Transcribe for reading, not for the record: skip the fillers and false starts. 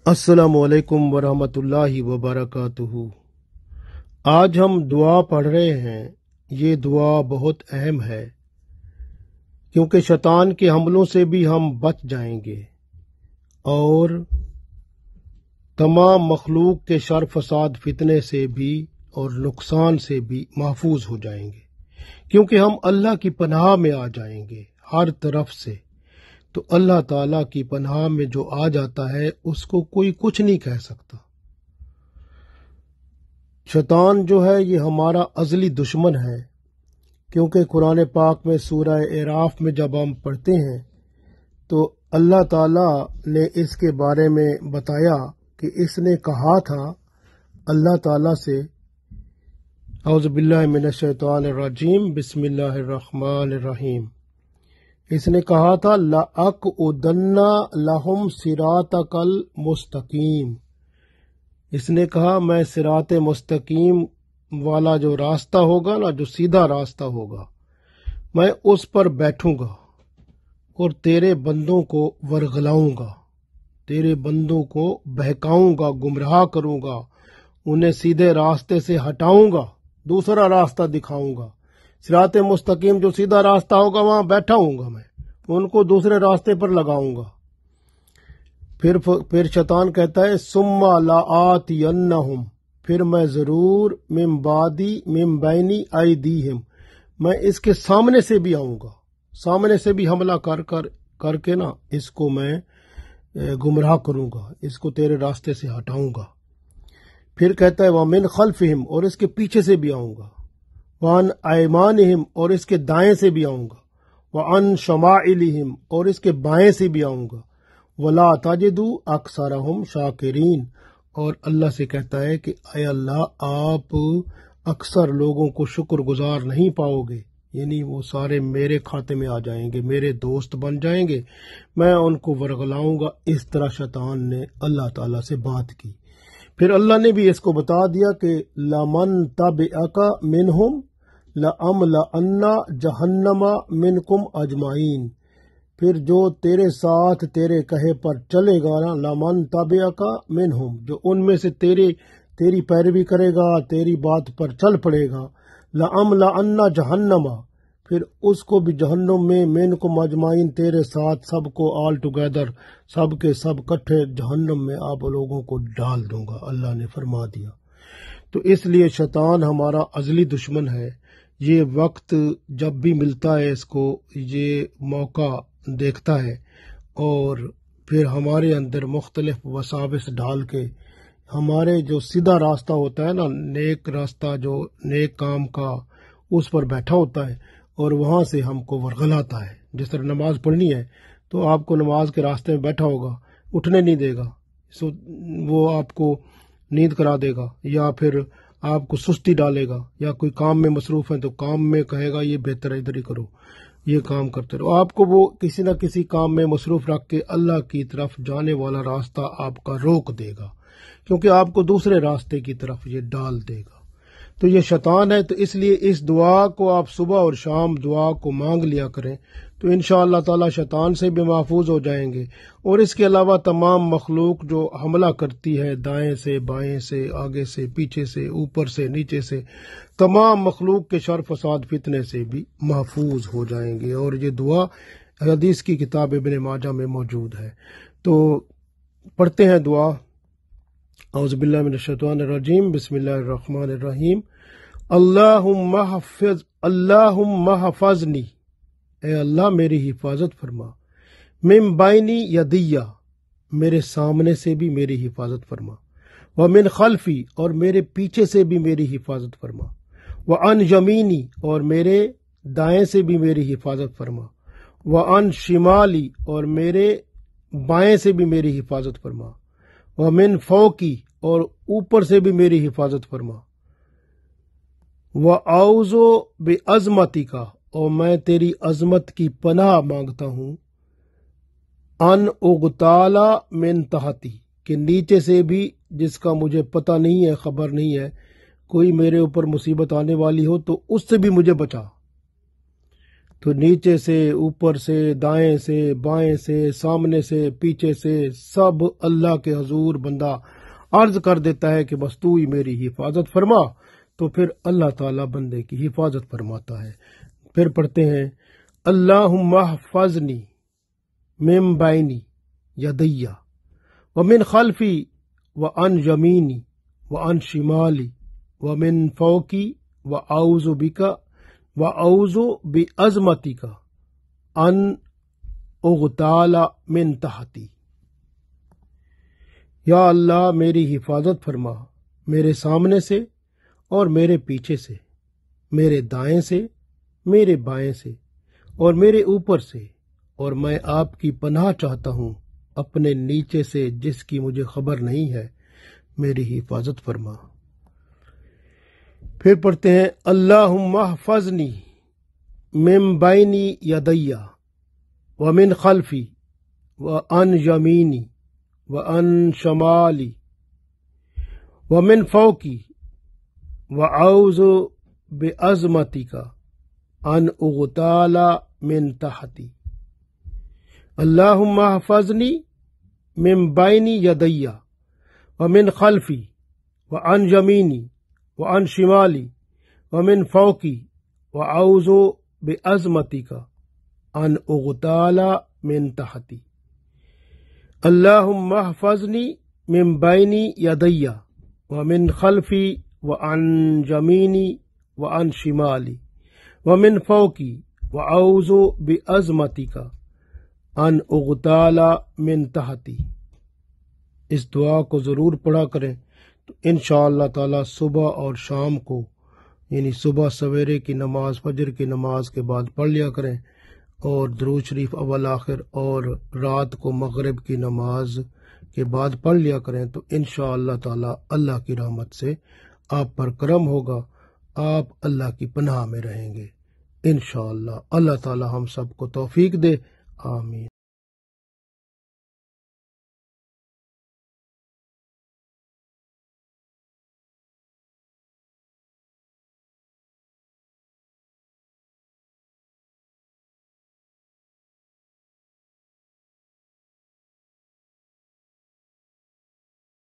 अस्सलामु अलैकुम वरहमतुल्लाहि वबरकातुहू। आज हम दुआ पढ़ रहे हैं। ये दुआ बहुत अहम है क्योंकि शैतान के हमलों से भी हम बच जाएंगे और तमाम मखलूक के शर फसाद फितने से भी और नुकसान से भी महफूज हो जाएंगे क्योंकि हम अल्लाह की पनाह में आ जाएंगे हर तरफ से। तो अल्लाह ताला की पनाह में जो आ जाता है उसको कोई कुछ नहीं कह सकता। शैतान जो है ये हमारा अज़ली दुश्मन है क्योंकि कुरान पाक में सूरह एराफ में जब हम पढ़ते हैं तो अल्लाह ताला ने इसके बारे में बताया कि इसने कहा था अल्लाह ताला से, औज़ु बिल्लाहि मिनश शैतानिर रजीम, बिस्मिल्लाहिर रहमानिर रहीम। इसने कहा था लअक़उदन्ना लहुम सिरातकल मुस्तकीम। इसने कहा मैं सिरात मुस्तकीम वाला जो रास्ता होगा ना, जो सीधा रास्ता होगा, मैं उस पर बैठूंगा और तेरे बंदों को वरगलाऊंगा, तेरे बंदों को बहकाऊंगा, गुमराह करूंगा, उन्हें सीधे रास्ते से हटाऊंगा, दूसरा रास्ता दिखाऊंगा। सिरात मुस्तकीम जो सीधा रास्ता होगा वहां बैठा हूंगा, मैं उनको दूसरे रास्ते पर लगाऊंगा। फिर शैतान कहता है सुम्मा लाआतियन्नहुम, फिर मैं जरूर मिन बादी मिन बैनी अयदीहिम, मैं इसके सामने से भी आऊंगा, सामने से भी हमला करके ना इसको मैं गुमराह करूंगा, इसको तेरे रास्ते से हटाऊंगा। फिर कहता है वमिन खल्फिहिम, और इसके पीछे से भी आऊंगा, वन ऐमानिहिम, और इसके दाएं से भी आऊंगा, वन शमाइलिहिम, और इसके बाएं से भी आऊंगा, वला ताजिदू अक्सरहुम शाकिरीन, और अल्लाह से कहता है कि अय अल्लाह आप अक्सर लोगों को शुक्रगुजार नहीं पाओगे, यानी वो सारे मेरे खाते में आ जाएंगे, मेरे दोस्त बन जाएंगे, मैं उनको वरगलाऊंगा। इस तरह शैतान ने अल्लाह ताला से बात की। फिर अल्लाह ने भी इसको बता दिया कि लमन तबिअका मिनहुम लअमलअन्ना जहन्नमा मिनकुम अजमाइन, फिर जो तेरे साथ तेरे कहे पर चलेगा ना, लमन तबिअका मिनहुम, जो उनमें से तेरी पैरवी करेगा, तेरी बात पर चल पड़ेगा, लअमलअन्ना जहन्नमा, फिर उसको भी जहन्नुम में मिनकुम अजमाइन, तेरे साथ सबको ऑल टुगेदर, सब के सब कट्ठे जहन्नुम में आप लोगों को डाल दूंगा, अल्लाह ने फरमा दिया। तो इसलिए शैतान हमारा अज़ली दुश्मन है। ये वक्त जब भी मिलता है इसको ये मौका देखता है और फिर हमारे अंदर मुख्तलिफ वसाविस डाल के हमारे जो सीधा रास्ता होता है ना, नेक रास्ता, जो नेक काम का, उस पर बैठा होता है और वहां से हमको वरगलाता है। जिस तरह नमाज पढ़नी है तो आपको नमाज के रास्ते में बैठा होगा, उठने नहीं देगा, वो आपको नींद करा देगा, या फिर आपको सुस्ती डालेगा, या कोई काम में मसरूफ है तो काम में कहेगा ये बेहतर है इधर ही करो, ये काम करते रहो, आपको वो किसी न किसी काम में मसरूफ रख के अल्लाह की तरफ जाने वाला रास्ता आपका रोक देगा, क्योंकि आपको दूसरे रास्ते की तरफ ये डाल देगा। तो ये शैतान है। तो इसलिए इस दुआ को आप सुबह और शाम दुआ को मांग लिया करें, तो इंशाअल्लाह ताला शैतान से भी महफूज हो जाएंगे। और इसके अलावा तमाम मखलूक जो हमला करती है, दाएं से बाएं से, आगे से पीछे से, ऊपर से नीचे से, तमाम मखलूक के शर फसाद फितने से भी महफूज हो जाएंगे। और ये दुआ हदीस की किताब इब्न माजा में मौजूद है। तो पढ़ते हैं दुआ। औज़ु बिल्लाहि मिनश शैतानिर रजीम, बिस्मिल्लाहिर रहमानिर रहीम। अल्लाहुम्मा हफ़ज़नी, ए अल्लाह मेरी हिफाजत फरमा, मिन बैनी यदिया, मेरे सामने से भी मेरी हिफाजत फरमा, व मिन खल्फी, और मेरे पीछे से भी मेरी हिफाजत फरमा, व अन यमीनी, और मेरे दाएं से भी मेरी हिफाजत फरमा, व अन शिमाली, और मेरे बाएं से भी मेरी हिफाजत फरमा, व मिन फौकी, और ऊपर से भी मेरी हिफाजत फरमा, व आउज़ो बिअज़मती का, और मैं तेरी अजमत की पनाह मांगता हूं, अन उगताला मिन तहती, कि नीचे से भी जिसका मुझे पता नहीं है, खबर नहीं है, कोई मेरे ऊपर मुसीबत आने वाली हो तो उससे भी मुझे बचा। تو نیچے سے، اوپر سے، دائیں سے، بائیں سے، سامنے سے، پیچھے سے، سب اللہ کے حضور بندہ عرض کر دیتا ہے کہ بس تو ہی میری حفاظت فرما، تو پھر اللہ تعالیٰ بندے کی حفاظت فرماتا ہے۔ پھر پڑھتے ہیں اللہم احفظنی من بینی یدی ومن خلفی وعن یمینی وعن شمالی ومن فوقی واعوذ بک واعوذ بعظمتک ان اغتال من تحتی۔ یا اللہ میری حفاظت فرما میرے سامنے سے اور میرے پیچھے سے، میرے دائیں سے، میرے بائیں سے اور میرے اوپر سے، اور میں آپ کی پناہ چاہتا ہوں اپنے نیچے سے جس کی مجھے خبر نہیں ہے، میری حفاظت فرما۔ پھر پڑھتے ہیں اللہم احفظنی من بینی یدی ومن خلفی وعن یمینی وعن شمالی ومن فوقی واعوذ بعظمتک ان اغتال من تحتی۔ اللہم احفظنی من بینی یدی ومن خلفی وعن یمینی وعن شمالی ومن فوقی واعوذ بعظمتک ان اغتال من تحتی۔ اللہم احفظنی من بینی یدی ومن خلفی وعن یمینی وعن شمالی ومن فوقی واعوذ بعظمتک ان اغتال من تحتی۔ اس دعا کو ضرور پڑھا کریں، تو انشاءاللہ تعالی صبح اور شام کو، یعنی صبح سویرے کی نماز، فجر کی نماز کے بعد پڑھ لیا کریں، اور درود شریف اول آخر، اور رات کو مغرب کی نماز کے بعد پڑھ لیا کریں، تو انشاءاللہ تعالی اللہ کی رحمت سے آپ پر کرم ہوگا، آپ اللہ کی پناہ میں رہیں گے انشاءاللہ۔ اللہ تعالی ہم سب کو توفیق دے، آمین۔